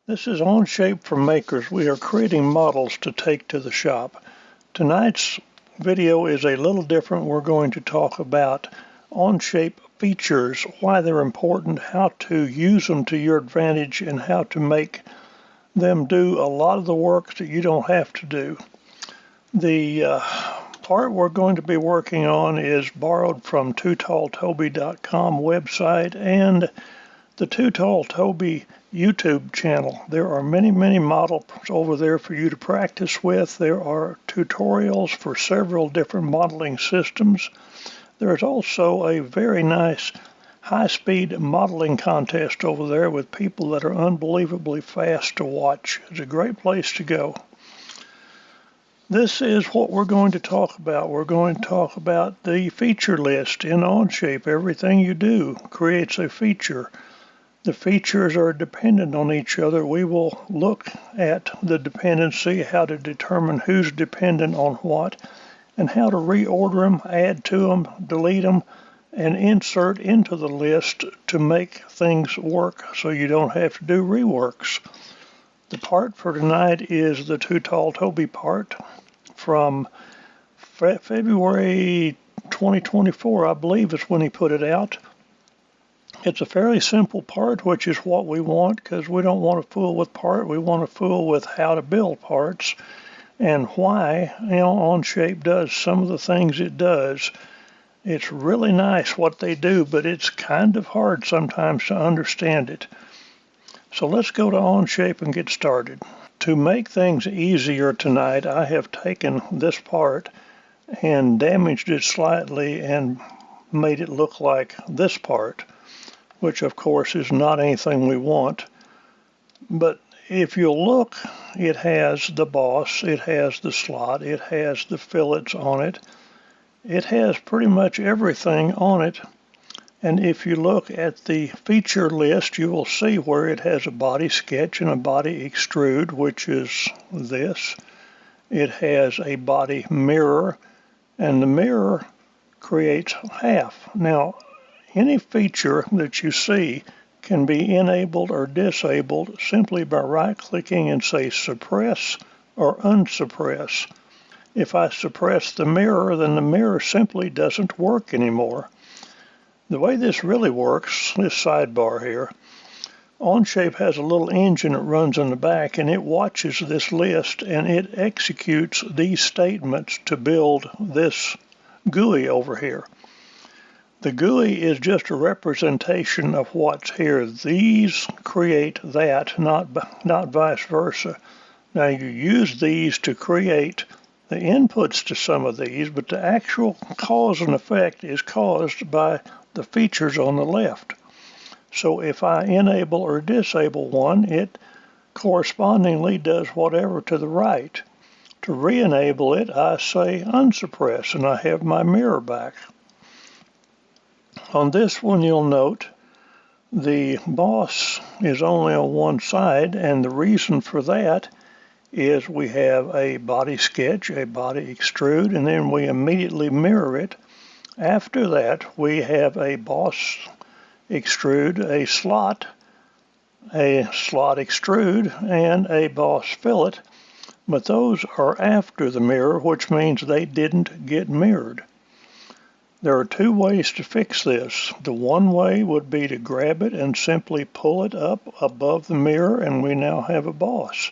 This is ONSHAPE for Makers. We are creating models to take to the shop. Tonight's video is a little different. We're going to talk about ONSHAPE features, why they're important, how to use them to your advantage, and how to make them do a lot of the work that you don't have to do. The part we're going to be working on is borrowed from TooTallToby.com website and the Too Tall Toby YouTube channel. There are many models over there for you to practice with. There are tutorials for several different modeling systems. There is also a very nice high-speed modeling contest over there with people that are unbelievably fast to watch. It's a great place to go. This is what we're going to talk about. We're going to talk about the feature list in ONSHAPE. Everything you do creates a feature. The features are dependent on each other. We will look at the dependency, how to determine who's dependent on what, and how to reorder them, add to them, delete them, and insert into the list to make things work so you don't have to do reworks. The part for tonight is the Too Tall Toby part from February 2024, I believe is when he put it out. It's a fairly simple part, which is what we want, because we don't want to fool with part. We want to fool with how to build parts and why ONSHAPE does some of the things it does. It's really nice what they do, but it's kind of hard sometimes to understand it. So let's go to ONSHAPE and get started. To make things easier tonight, I have taken this part and damaged it slightly and made it look like this part, which of course is not anything we want. But if you'll look, it has the boss, it has the slot, it has the fillets on it. It has pretty much everything on it. And if you look at the feature list, you will see where it has a body sketch and a body extrude, which is this. It has a body mirror, and the mirror creates half. Now, any feature that you see can be enabled or disabled simply by right-clicking and say suppress or unsuppress. If I suppress the mirror, then the mirror simply doesn't work anymore. The way this really works, this sidebar here, ONSHAPE has a little engine that runs in the back, and it watches this list and it executes these statements to build this GUI over here. The GUI is just a representation of what's here. These create that, not vice versa. Now you use these to create the inputs to some of these, but the actual cause and effect is caused by the features on the left. So if I enable or disable one, it correspondingly does whatever to the right. To re-enable it, I say unsuppress, and I have my mirror back. On this one, you'll note the boss is only on one side, and the reason for that is we have a body sketch, a body extrude, and then we immediately mirror it. After that, we have a boss extrude, a slot extrude, and a boss fillet, but those are after the mirror, which means they didn't get mirrored. There are two ways to fix this. The one way would be to grab it and simply pull it up above the mirror, and we now have a boss.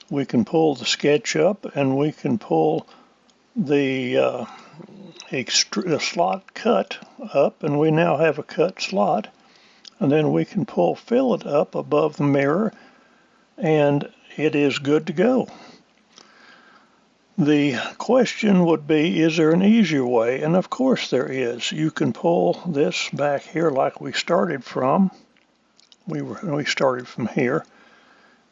We can pull the sketch up, and we can pull the slot cut up, and we now have a cut slot. And then we can pull fillet up above the mirror, and it is good to go. The question would be, is there an easier way? And of course there is. You can pull this back here like we started from. We started from here.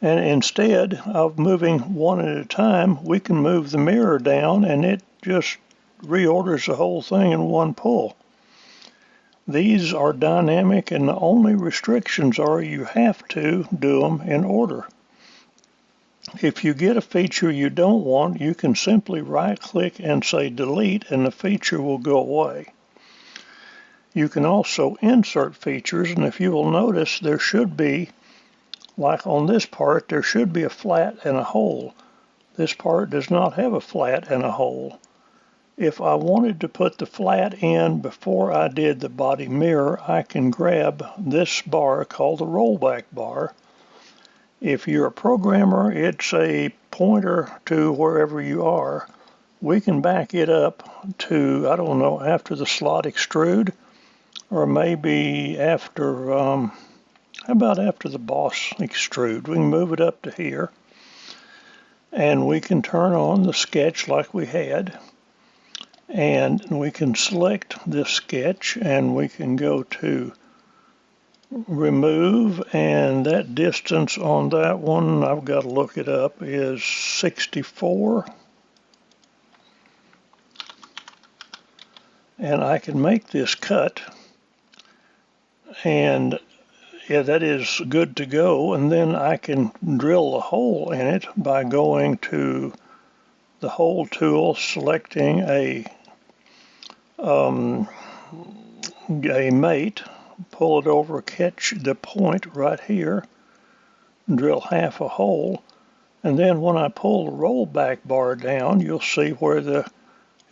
And instead of moving one at a time, we can move the mirror down, and it just reorders the whole thing in one pull. These are dynamic, and the only restrictions are you have to do them in order. If you get a feature you don't want, you can simply right-click and say delete, and the feature will go away. You can also insert features, and if you will notice, there should be Like on this part, there should be a flat and a hole. This part does not have a flat and a hole. If I wanted to put the flat in before I did the body mirror, I can grab this bar called the rollback bar. If you're a programmer, it's a pointer to wherever you are. We can back it up to, I don't know, after the slot extrude, or maybe after, how about after the boss extrude? We can move it up to here, and we can turn on the sketch like we had. And we can select this sketch and we can go to remove, and that distance on that one, I've got to look it up, is 64. And I can make this cut, and yeah, that is good to go. And then I can drill a hole in it by going to the hole tool, selecting a mate, pull it over, catch the point right here, drill half a hole, and then when I pull the rollback bar down, you'll see where the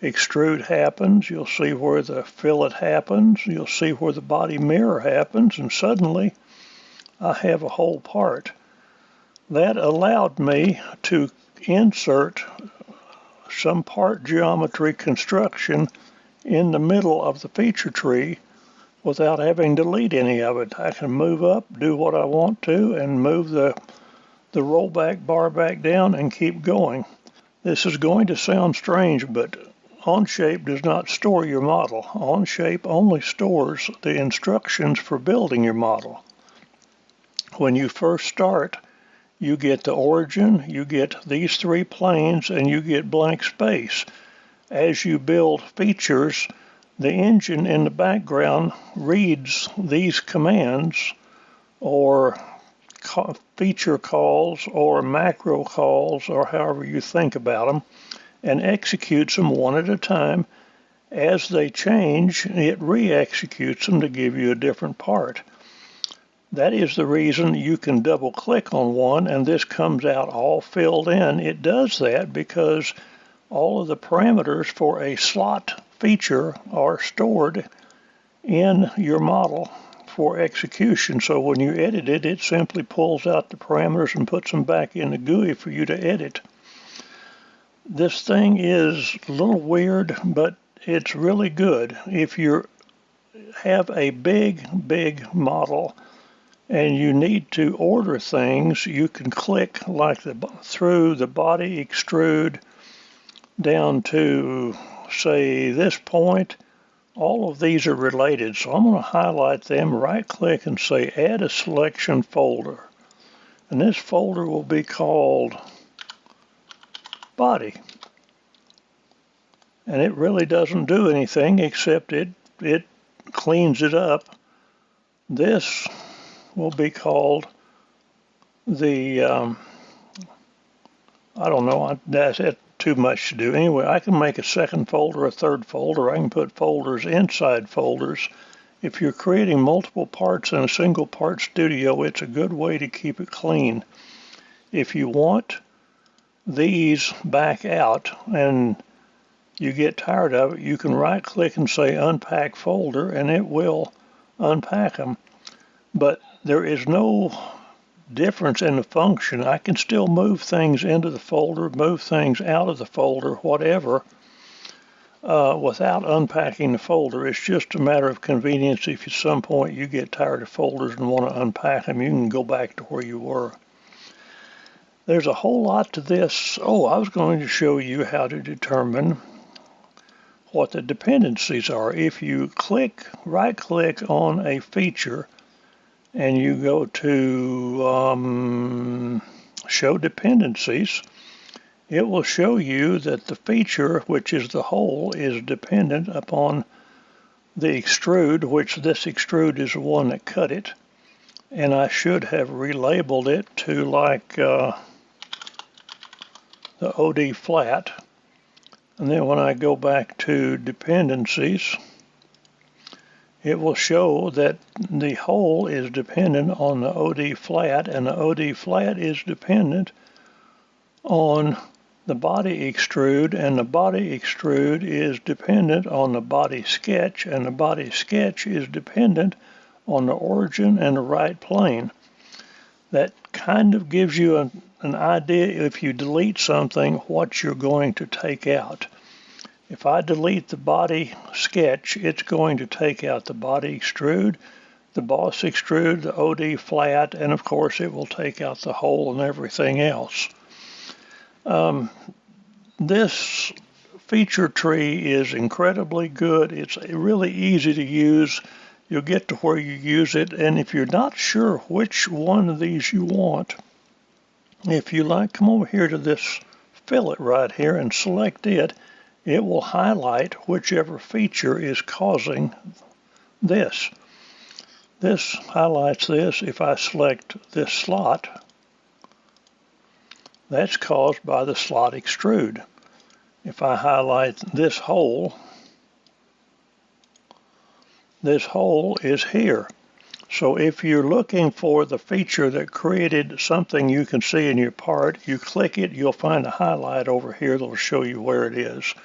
extrude happens, you'll see where the fillet happens, you'll see where the body mirror happens, and suddenly I have a whole part. That allowed me to insert some part geometry construction in the middle of the feature tree without having to delete any of it. I can move up, do what I want to, and move the rollback bar back down and keep going. This is going to sound strange, but ONSHAPE does not store your model. ONSHAPE only stores the instructions for building your model. When you first start, you get the origin, you get these three planes, and you get blank space. As you build features, the engine in the background reads these commands, or feature calls, or macro calls, or however you think about them, and executes them one at a time. As they change, it re-executes them to give you a different part. That is the reason you can double click on one and this comes out all filled in. It does that because all of the parameters for a slot feature are stored in your model for execution. So when you edit it, it simply pulls out the parameters and puts them back in the GUI for you to edit. This thing is a little weird, but it's really good. If you have a big model and you need to order things, you can click like through the body extrude down to, say, this point. All of these are related, so I'm going to highlight them, right click and say add a selection folder, and this folder will be called body, and it really doesn't do anything except it cleans it up. This will be called the I don't know, that's too much to do. Anyway, I can make a second folder, a third folder. I can put folders inside folders. If you're creating multiple parts in a single part studio, it's a good way to keep it clean. If you want these back out and you get tired of it, you can right click and say unpack folder and it will unpack them. But there is no difference in the function. I can still move things into the folder, move things out of the folder, whatever, without unpacking the folder. It's just a matter of convenience. If at some point you get tired of folders and want to unpack them, you can go back to where you were. There's a whole lot to this. Oh, I was going to show you how to determine what the dependencies are. If you right click on a feature and you go to show dependencies, it will show you that the feature, which is the whole, is dependent upon the extrude, which this extrude is the one that cut it. And I should have relabeled it to like the OD flat. And then when I go back to dependencies, it will show that the hole is dependent on the OD flat, and the OD flat is dependent on the body extrude, and the body extrude is dependent on the body sketch, and the body sketch is dependent on the origin and the right plane. That kind of gives you an idea, if you delete something, what you're going to take out. If I delete the body sketch, it's going to take out the body extrude, the boss extrude, the OD flat, and of course it will take out the hole and everything else. This feature tree is incredibly good. It's really easy to use. You'll get to where you use it, and if you're not sure which one of these you want, if you like, come over here to this fillet right here and select it. It will highlight whichever feature is causing this. This highlights this. If I select this slot, that's caused by the slot extrude. If I highlight this hole is here. So if you're looking for the feature that created something you can see in your part, you click it, you'll find a highlight over here that'll show you where it is.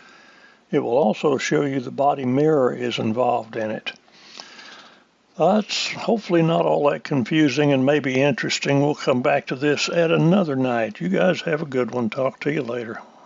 It will also show you the body mirror is involved in it. That's hopefully not all that confusing and maybe interesting. We'll come back to this at another night. You guys have a good one. Talk to you later.